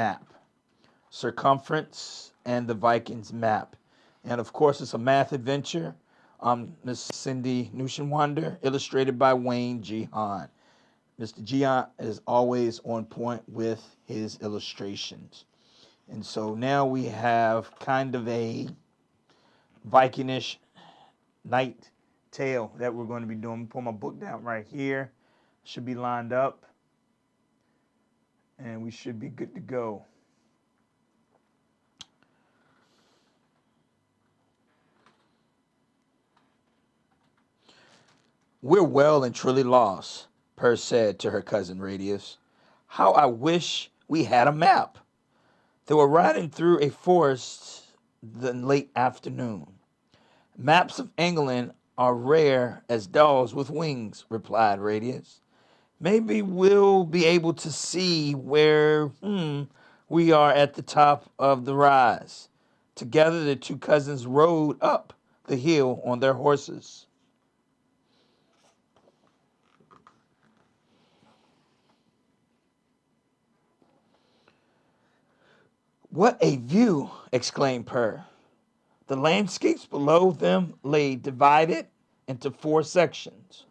map. Circumference and the Vikings map. And of course, it's a math adventure. Miss Cindy Neuschwander, illustrated by Wayne G. Hahn. Mr. G. Hahn is always on point with his illustrations. And so now we have kind of a Vikingish night tale that we're going to be doing. Pull my book down right here. Should be lined up. And we should be good to go. We're well and truly lost, Per said to her cousin Radius. How I wish we had a map. They were riding through a forest the late afternoon. Maps of England are rare as dolls with wings, replied Radius. Maybe we'll be able to see where we are at the top of the rise. Together the two cousins rode up the hill on their horses. What a view, exclaimed Per. The landscapes below them lay divided into 4 sections.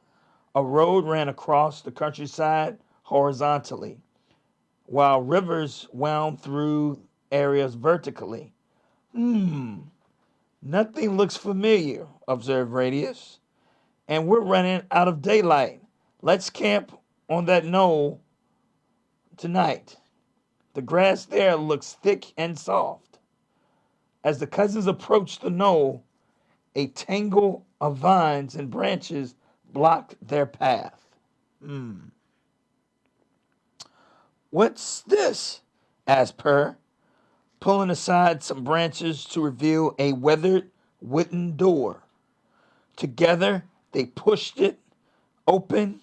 A road ran across the countryside horizontally, while rivers wound through areas vertically. Nothing looks familiar, observed Radius. And we're running out of daylight. Let's camp on that knoll tonight. The grass there looks thick and soft. As the cousins approached the knoll, a tangle of vines and branches blocked their path. What's this? Asked Per, pulling aside some branches to reveal a weathered wooden door. Together, they pushed it open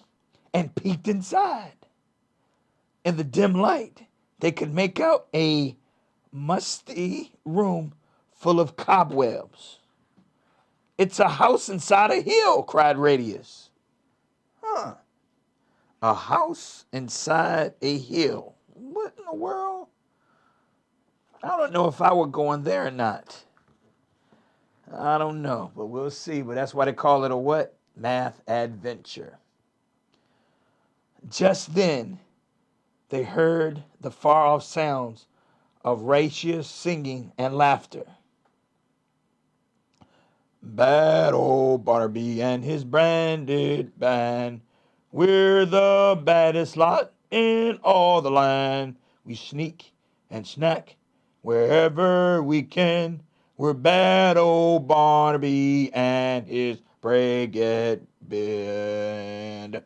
and peeked inside. In the dim light, they could make out a musty room full of cobwebs. It's a house inside a hill, cried Radius. A house inside a hill. What in the world? I don't know if I were going there or not. I don't know, but we'll see. But that's why they call it a what? Math adventure. Just then, they heard the far-off sounds of raucous singing and laughter. Bad old Barnaby and his branded band. We're the baddest lot in all the land. We sneak and snack wherever we can. We're bad old Barnaby and his brigade band.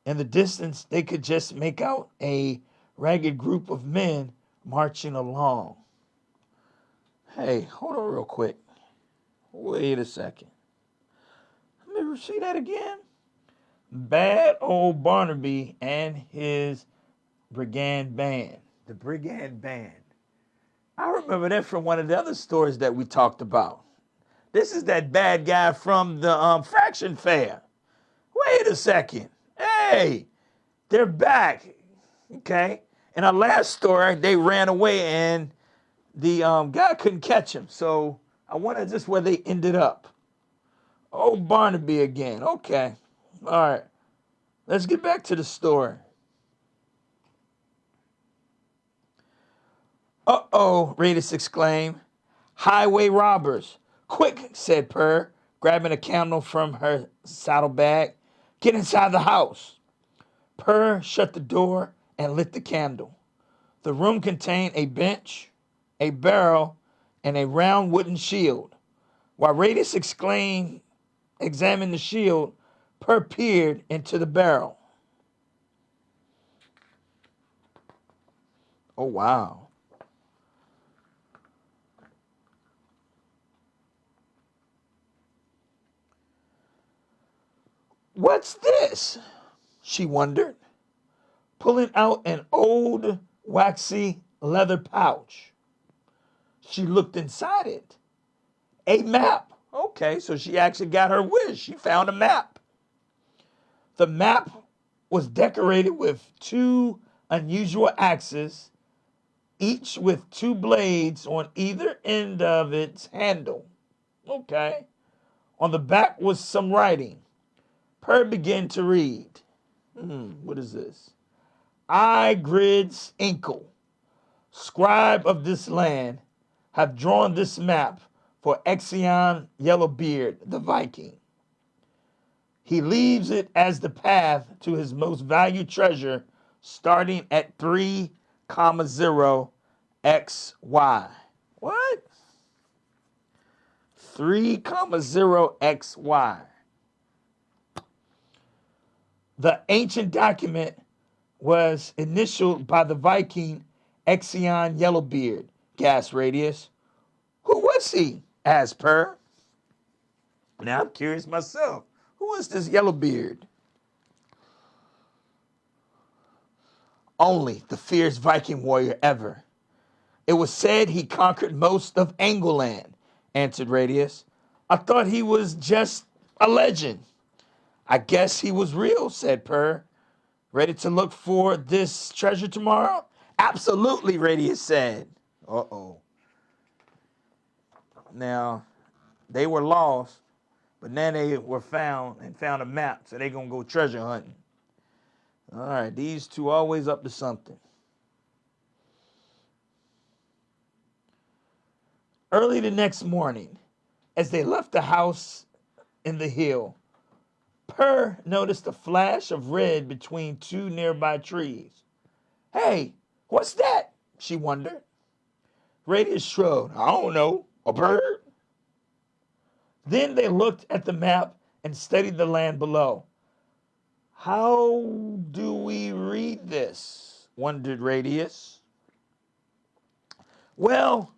In the distance, they could just make out a ragged group of men marching along. Hey, hold on real quick. Wait a second. Let me see that again. Bad old Barnaby and his brigand band. The brigand band. I remember that from one of the other stories that we talked about. This is that bad guy from the fraction fair. Wait a second. Hey, they're back. Okay. In our last story, they ran away and the guy couldn't catch him. So I wonder just where they ended up. Oh, Barnaby again. Okay. All right. Let's get back to the story. Uh-oh, Radius exclaimed. Highway robbers. Quick, said Per, grabbing a candle from her saddlebag. Get inside the house. Per shut the door and lit the candle. The room contained a bench, a barrel, and a round wooden shield. While Radius examined the shield, Per peered into the barrel. Oh, wow. What's this? She wondered, pulling out an old waxy leather pouch. She looked inside it. A map. Okay, so she actually got her wish. She found a map. The map was decorated with 2 unusual axes, each with two blades on either end of its handle. Okay. On the back was some writing. Per began to read. What is this? I, Grids Inkle, scribe of this land, have drawn this map for Exion Yellowbeard, the Viking. He leaves it as the path to his most valued treasure, starting at 3,0 XY. What? 3,0 XY. The ancient document was initialed by the Viking Exion Yellowbeard, gas radius. Who was he? Asked Per. Now I'm curious myself. Who was this Yellowbeard? Only the fierce Viking warrior ever. It was said he conquered most of Angleland, answered Radius. I thought he was just a legend. I guess he was real, said Per. Ready to look for this treasure tomorrow? Absolutely, Radius said. Uh-oh. Now, they were lost, but now they were found and found a map, so they're going to go treasure hunting. All right, these two always up to something. Early the next morning, as they left the house in the hill, Per noticed a flash of red between two nearby trees. Hey, what's that? She wondered. Radius shrugged. I don't know. A bird? Then they looked at the map and studied the land below. How do we read this? Wondered Radius. Well,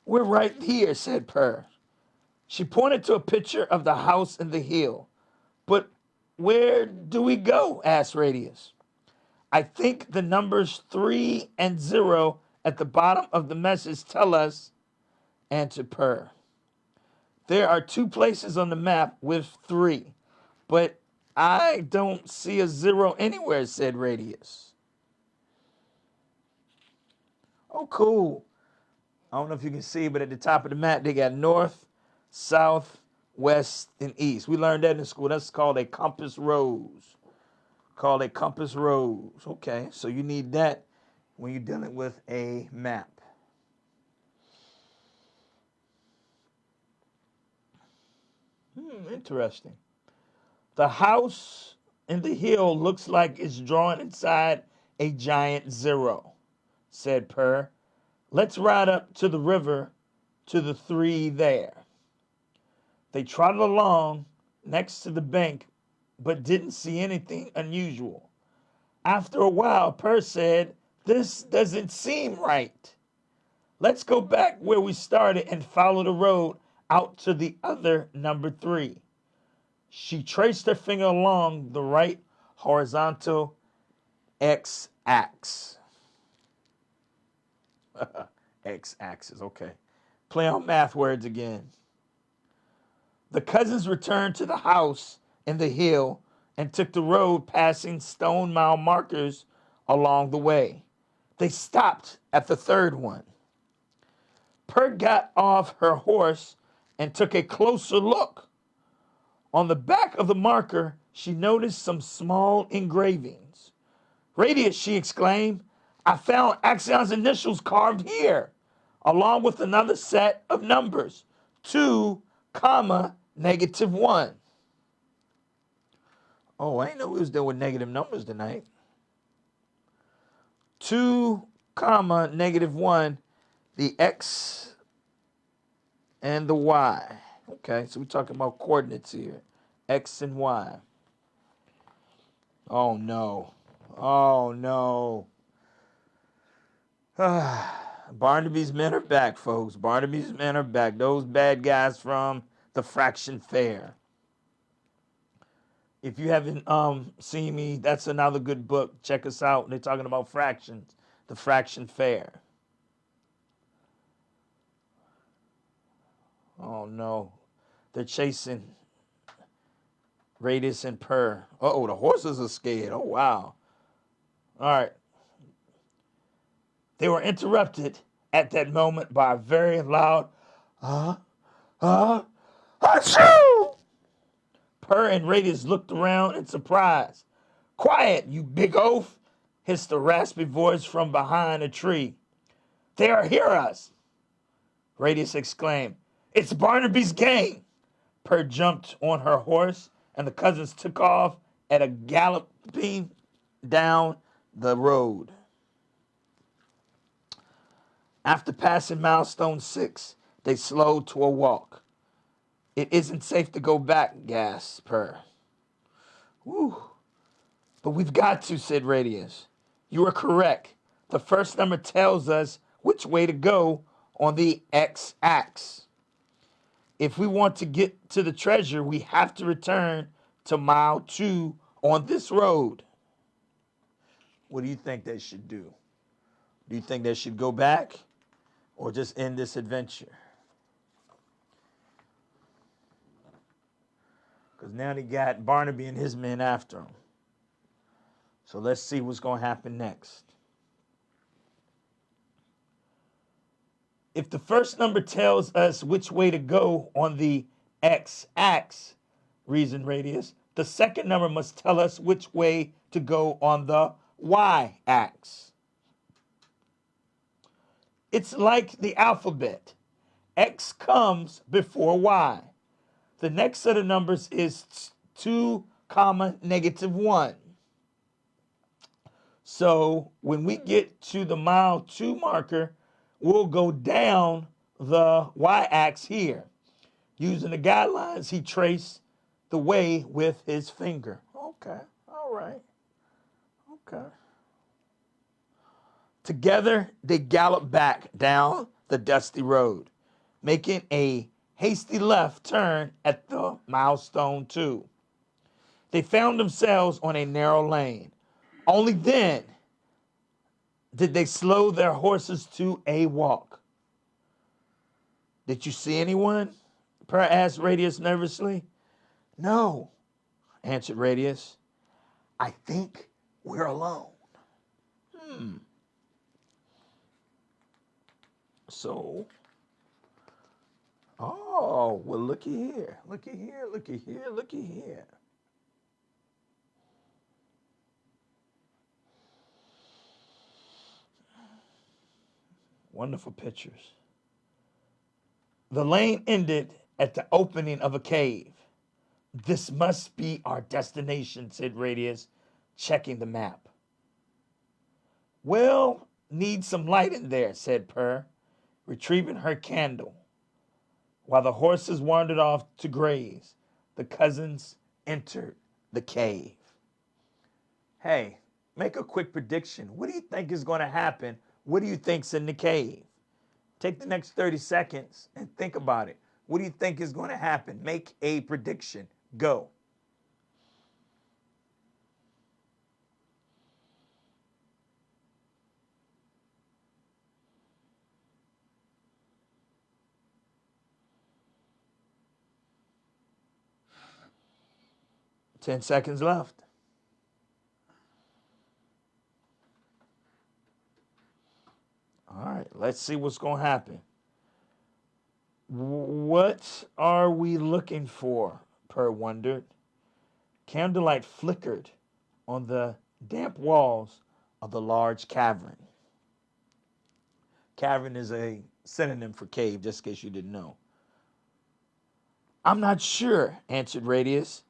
we're right here, said Per. She pointed to a picture of the house in the hill. But where do we go? Asked Radius. I think the numbers 3 and 0 at the bottom of the message tell us, answered Per. There are two places on the map with 3, but I don't see a 0 anywhere, said Radius. Oh, cool. I don't know if you can see, but at the top of the map, they got north, south, west, and east. We learned that in school. That's called a compass rose. Called a compass rose. Okay, so you need that when you're dealing with a map. Interesting. The house in the hill looks like it's drawn inside a giant 0, said Per. Let's ride up to the river to the 3 there. They trotted along next to the bank, but didn't see anything unusual. After a while, Per said, this doesn't seem right. Let's go back where we started and follow the road out to the other number 3. She traced her finger along the right horizontal x-axis. X-axis, okay. Play on math words again. The cousins returned to the house in the hill and took the road passing stone mile markers along the way. They stopped at the 3rd one. Per got off her horse and took a closer look. On the back of the marker, she noticed some small engravings. Radius, she exclaimed, I found Axion's initials carved here, along with another set of numbers, 2, -1. Oh, I didn't know we was dealing with negative numbers tonight. 2, -1, the X and the Y. Okay, so we're talking about coordinates here. X and Y. Oh, no. Oh, no. Barnaby's men are back, folks. Barnaby's men are back. Those bad guys from the Fraction Fair. If you haven't seen me, that's another good book. Check us out. They're talking about fractions. The Fraction Fair. Oh, no. They're chasing Radius and Per. Uh-oh, the horses are scared. Oh, wow. All right. They were interrupted at that moment by a very loud, achoo! Purr and Radius looked around in surprise. Quiet, you big oaf, hissed a raspy voice from behind a tree. They are hear us, Radius exclaimed. It's Barnaby's gang. Purr jumped on her horse, and the cousins took off at a galloping down the road. After passing milestone 6, they slowed to a walk. It isn't safe to go back, gasped Purr. Whew. But we've got to, said Radius. You are correct. The first number tells us which way to go on the x-axis. If we want to get to the treasure, we have to return to mile 2 on this road. What do you think they should do? Do you think they should go back or just end this adventure? Because now they got Barnaby and his men after him. So let's see what's going to happen next. If the first number tells us which way to go on the x-axis, reasoned Radius, the second number must tell us which way to go on the y-axis. It's like the alphabet. X comes before Y. The next set of numbers is 2, -1. So when we get to the mile 2 marker, we'll go down the y-axis here. Using the guidelines, he traced the way with his finger. Okay, all right. Okay. Together, they galloped back down the dusty road, making a hasty left turn at the milestone 2. They found themselves on a narrow lane. Only then did they slow their horses to a walk. Did you see anyone? Purr asked Radius nervously. No, answered Radius. I think we're alone. So, oh, well, looky here. Looky here, looky here, looky here. Wonderful pictures. The lane ended at the opening of a cave. This must be our destination, said Radius, checking the map. Well, need some light in there, said Purr, retrieving her candle. While the horses wandered off to graze, the cousins entered the cave. Hey, make a quick prediction. What do you think is going to happen? What do you think's in the cave? Take the next 30 seconds and think about it. What do you think is going to happen? Make a prediction. Go. Ten seconds left. All right, let's see what's going to happen. What are we looking for? Purr wondered. Candlelight flickered on the damp walls of the large cavern. Cavern is a synonym for cave, just in case you didn't know. I'm not sure, answered Radius.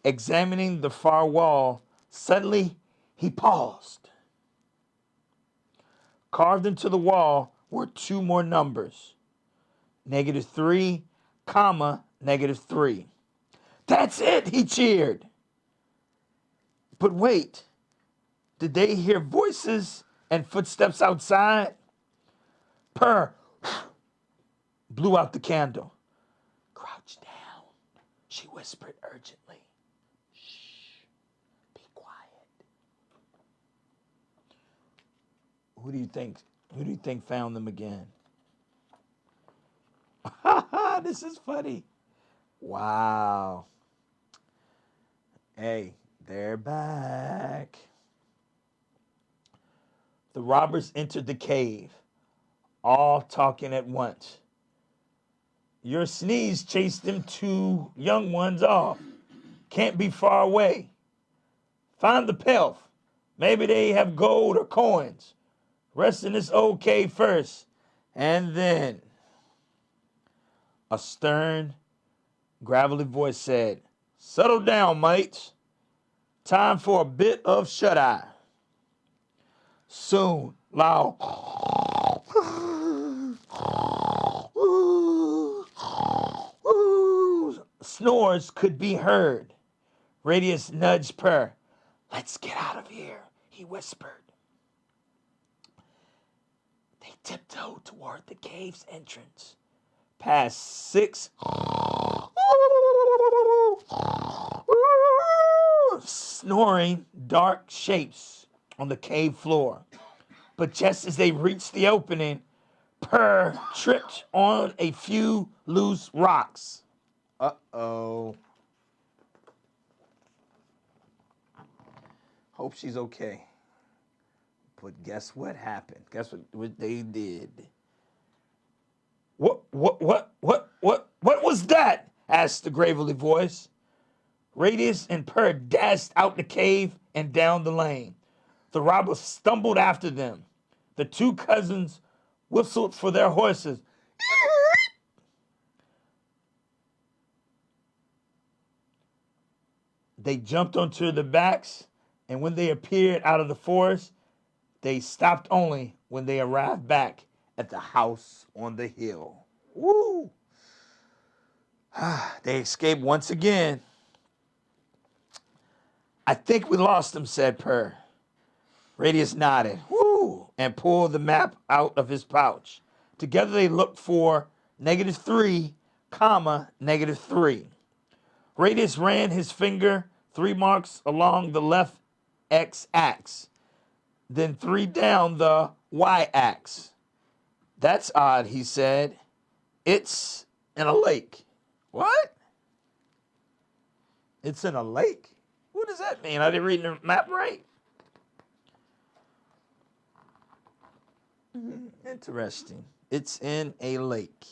Examining the far wall, suddenly he paused. Carved into the wall were 2 more numbers. -3, -3. That's it, he cheered. But wait, did they hear voices and footsteps outside? Purr blew out the candle. Crouch down, she whispered urgently. Shh, be quiet. Who do you think found them again? This is funny. Wow. Hey, they're back. The robbers entered the cave, all talking at once. Your sneeze chased them two young ones off. Can't be far away. Find the pelf. Maybe they have gold or coins. Rest in this old cave first. And then a stern, gravelly voice said, settle down, mates. Time for a bit of shut-eye. Soon, loud snores could be heard. Radius nudged Per. Let's get out of here, he whispered. They tiptoed toward the cave's entrance, past 6 snoring dark shapes on the cave floor. But just as they reached the opening, Per tripped on a few loose rocks. Uh-oh. Hope she's okay. But guess what happened? Guess what they did? What was that? Asked the gravelly voice. Radius and Per dashed out the cave and down the lane. The robbers stumbled after them. The two cousins whistled for their horses. They jumped onto their backs, and when they appeared out of the forest, they stopped only when they arrived back at the house on the hill. Woo! They escaped once again. I think we lost them, said Per. Radius nodded, woo, and pulled the map out of his pouch. Together they looked for -3, -3. Radius ran his finger 3 marks along the left x-axis, then 3 down the y-axis. That's odd, he said. It's in a lake. What? It's in a lake? What does that mean? I didn't read the map right. Interesting. It's in a lake.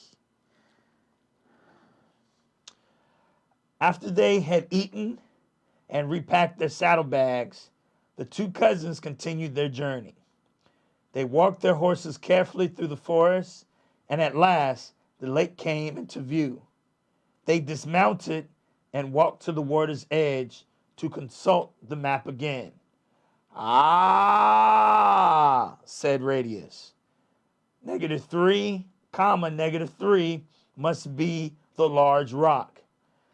After they had eaten and repacked their saddlebags, the two cousins continued their journey. They walked their horses carefully through the forest, and at last the lake came into view. They dismounted and walked to the water's edge to consult the map again. Ah, said Radius. -3, -3 must be the large rock.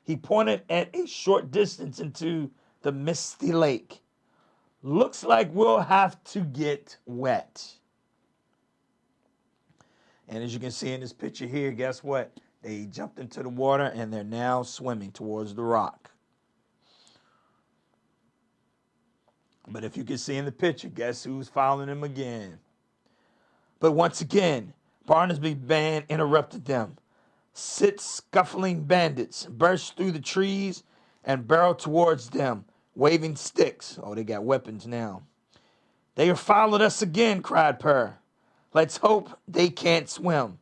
He pointed at a short distance into the misty lake. Looks like we'll have to get wet. And as you can see in this picture here, guess what? They jumped into the water and they're now swimming towards the rock. But if you can see in the picture, guess who's following them again? But once again, Barnaby's band interrupted them. 6 scuffling bandits burst through the trees and barreled towards them, waving sticks. Oh, they got weapons now. They have followed us again, cried Per. Let's hope they can't swim.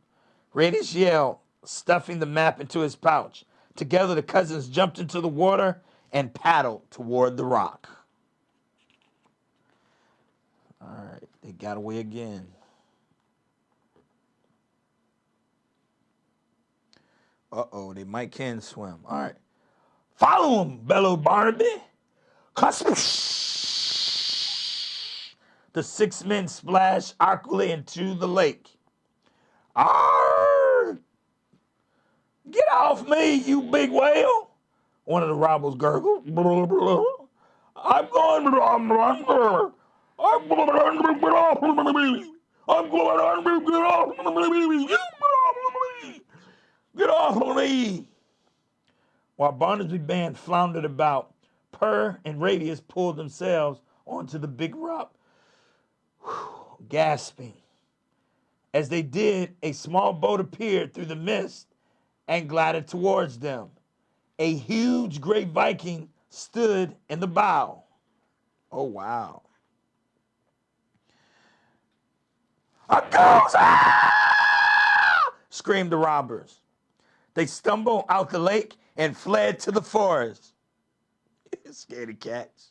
Radius yelled, stuffing the map into his pouch. Together, the cousins jumped into the water and paddled toward the rock. All right, they got away again. Uh-oh, they might can swim. All right. Follow him, bellowed Barnaby. The 6 men splashed awkwardly into the lake. Arr! Get off me, you big whale! One of the robbers gurgled. I'm going. I'm going to get off me. I'm going to get off me. Get off of me! While Barnaby's band floundered about, Per and Radius pulled themselves onto the big rock, gasping. As they did, a small boat appeared through the mist and glided towards them. A huge great Viking stood in the bow. Oh, wow. A ghost! Ah! Screamed the robbers. They stumbled out the lake and fled to the forest. Scaredy cats.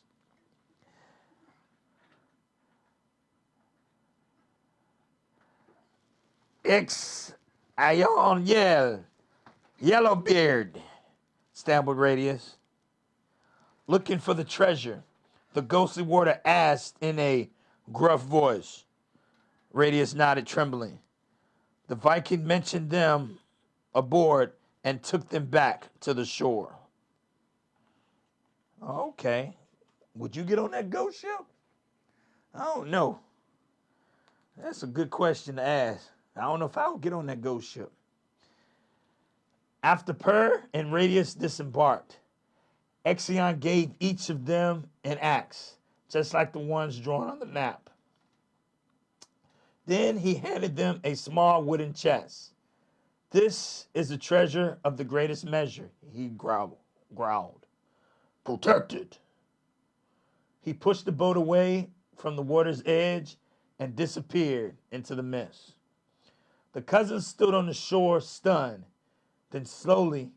Ayon Yellowbeard, stammered Radius. Looking for the treasure, the ghostly warder asked in a gruff voice. Radius nodded, trembling. The Viking mentioned them aboard and took them back to the shore. Okay. Would you get on that ghost ship? I don't know. That's a good question to ask. I don't know if I would get on that ghost ship. After Per and Radius disembarked, Exion gave each of them an axe, just like the ones drawn on the map. Then he handed them a small wooden chest. This is the treasure of the greatest measure, he growled. Protected. He pushed the boat away from the water's edge and disappeared into the mist. The cousins stood on the shore, stunned. Then slowly,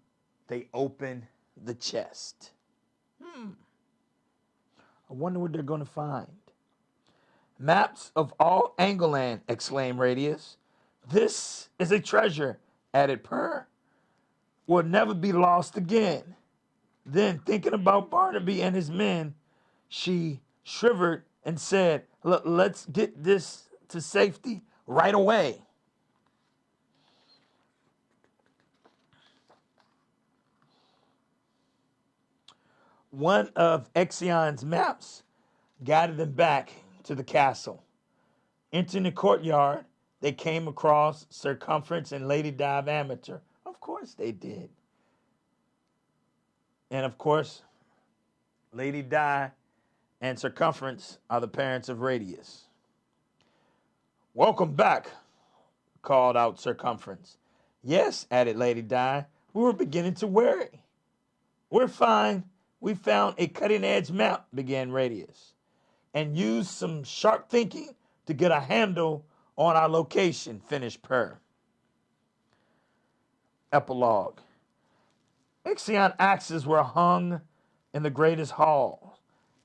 they opened the chest. I wonder what they're going to find. Maps of all Angleland, exclaimed Radius. This is a treasure, added Per. Will never be lost again. Then, thinking about Barnaby and his men, she shivered and said, let's get this to safety right away. One of Exion's maps guided them back to the castle. Entering the courtyard, they came across Sir Cumference and Lady Di Amateur. Of course they did. And of course, Lady Di and Sir Cumference are the parents of Radius. Welcome back, called out Sir Cumference. Yes, added Lady Di, we were beginning to worry. We're fine. We found a cutting-edge map, began Radius, and used some sharp thinking to get a handle on our location, finished Per. Epilogue. Ixion axes were hung in the greatest hall,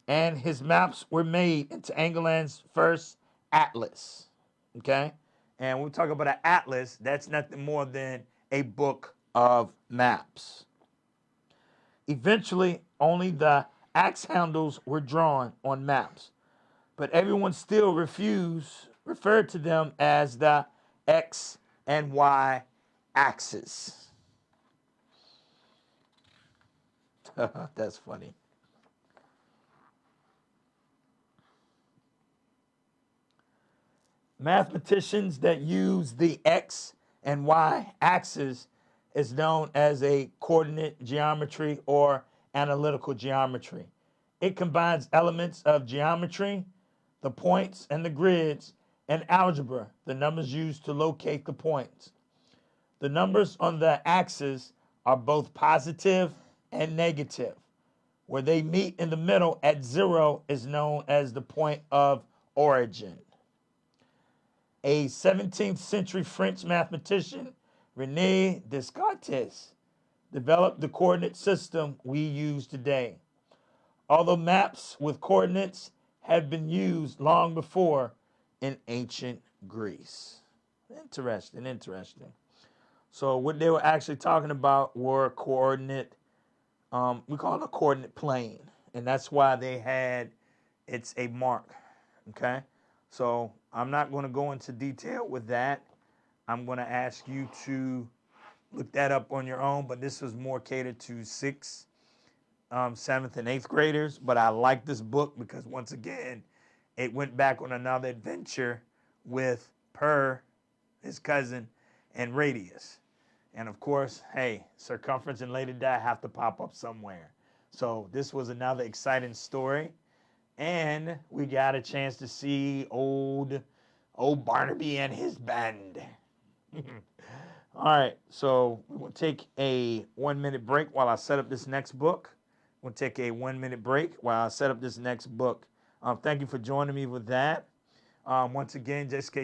and his maps were made into Angleland's first atlas. Okay? And when we talk about an atlas, that's nothing more than a book of maps. Eventually, only the axe handles were drawn on maps, but everyone still referred to them as the X and Y axis. That's funny. Mathematicians that use the X and Y axis is known as a coordinate geometry or analytical geometry. It combines elements of geometry, the points and the grids, and algebra, the numbers used to locate the points. The numbers on the axis are both positive and negative. Where they meet in the middle at 0 is known as the point of origin. A 17th century French mathematician, René Descartes, developed the coordinate system we use today. Although maps with coordinates had been used long before in ancient Greece. Interesting. So what they were actually talking about were coordinate, we call it a coordinate plane. And that's why it's a mark, okay? So I'm not going to go into detail with that. I'm going to ask you to look that up on your own, but this was more catered to 6th, 7th, and 8th graders. But I like this book because, once again, it went back on another adventure with Per, his cousin, and Radius. And, of course, hey, Sir Cumference and Lady Di have to pop up somewhere. So this was another exciting story. And we got a chance to see old Barnaby and his band. All right, so we'll take a 1-minute break while I set up this next book. We'll take a 1-minute break while I set up this next book. Thank you for joining me with that. Once again, just in case